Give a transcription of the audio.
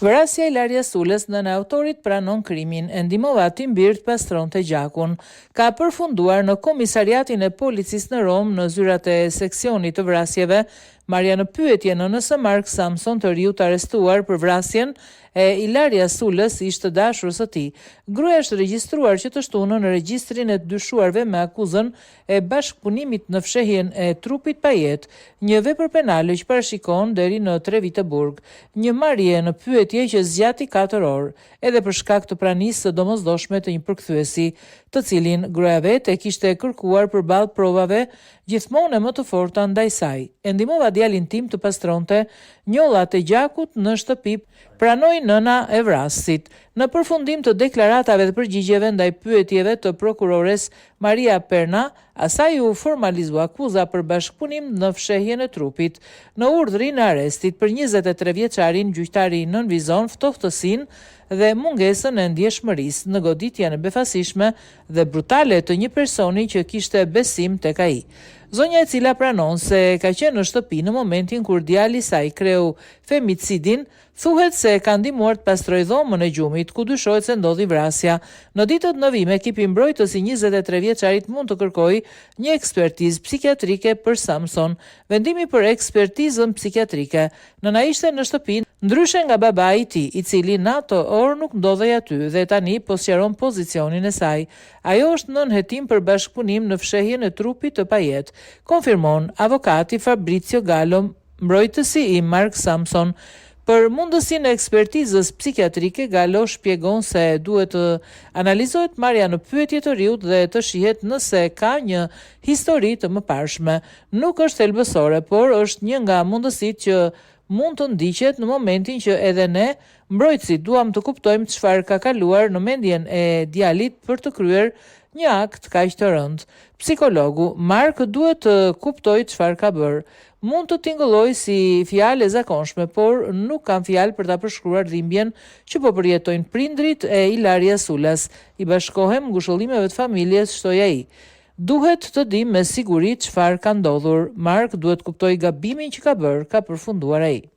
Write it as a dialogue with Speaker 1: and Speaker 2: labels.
Speaker 1: Vrasja e Ilarias Sulës, nëna e autorit pranon krimin, e ndihmova aty mbir të pastronte gjakun. Ka përfunduar në komisariatin e policisë në Rom në zyrat e seksionit të vrasjeve, marrja në pyetje nënës së Mark Samson të riu të arrestuar për vrasjen e Ilarias Sulës, ishte dashurës së tij. Gruaja është regjistruar që të shtunë në regjistrin e të dyshuarve me akuzën e bashkëpunimit në fshehjen e trupit pa jetë, një vepër penale që parashikon deri në 3 vite burg. Një marrje në pyetje që zgjati 4 orë, edhe për shkak të pranisë së domosdoshme të një përkthyesi, të cilin gruaja vetë e kishte kërkuar përballë provave gjithmonë më të forta ndaj saj. E ndihmova djalin tim të pastronte njollat e gjakut në shtëpi, pranoi nëna e vrasit. Në përfundim të deklaratave dhe përgjigjeve ndaj pyetjeve të prokurores Maria Perna, asaj u formalizua akuza për bashkëpunim në fshehjen e trupit. Në urdhrin e arrestit për 23 vjeçarin, gjyqtari nënvizon ftoftësinë dhe mungesën e ndjeshmërisë në goditjen e befasishme dhe brutale të një personi që kishte besim tek ai. Zonja, e cila pranon se ka qenë në shtëpi në momentin kur djali i saj kreu femicidin, thuhet se ka ndihmuar të pastrojë dhomën e gjumit ku dyshohet se ndodhi vrasja. Në ditët në vim, ekipi mbrojtës i 23 vjeçarit mund të kërkojë një ekspertizë psikiatrike për Samson. Vendimi për ekspertizën psikiatrike. Nëna ishte në shtëpi, ndryshe nga babai i tij, i cili në ato orë nuk ndodhej aty dhe tani po sqaron pozicionin e saj. Ajo është nën hetim për bashkëpunim në fshehjen e trupit të pajetë, konfirmon avokati Fabrizio Gallo, mbrojtësi i Mark Samson. Për mundësinë e ekspertizës psikiatrike, Gallo shpjegon se duhet të analizohet marrja në pyetje të riut dhe të shihet nëse ka një histori të mëparshme. Nuk është thelbësore, por është një nga mundësitë që mund të ndiqet në momentin që edhe ne, mbrojtësit, duam të kuptojmë çfarë ka kaluar në mendjen e djalit për të kryer një akt kaq të rënd. Psikologu Mark duhet të kuptojë çfarë ka bërë. Mund të tingëllojë si fjalë e zakonshme, por nuk kam fjalë për ta përshkruar dhimbjen që po përjetojnë prindrit e Ilarias Sulës. I bashkohem ngushëllimeve të familjes, shtoi ai. Duhet të dim me siguri çfarë ka ndodhur. Mark duhet kuptojë gabimin që ka bërë, ka përfunduar ai.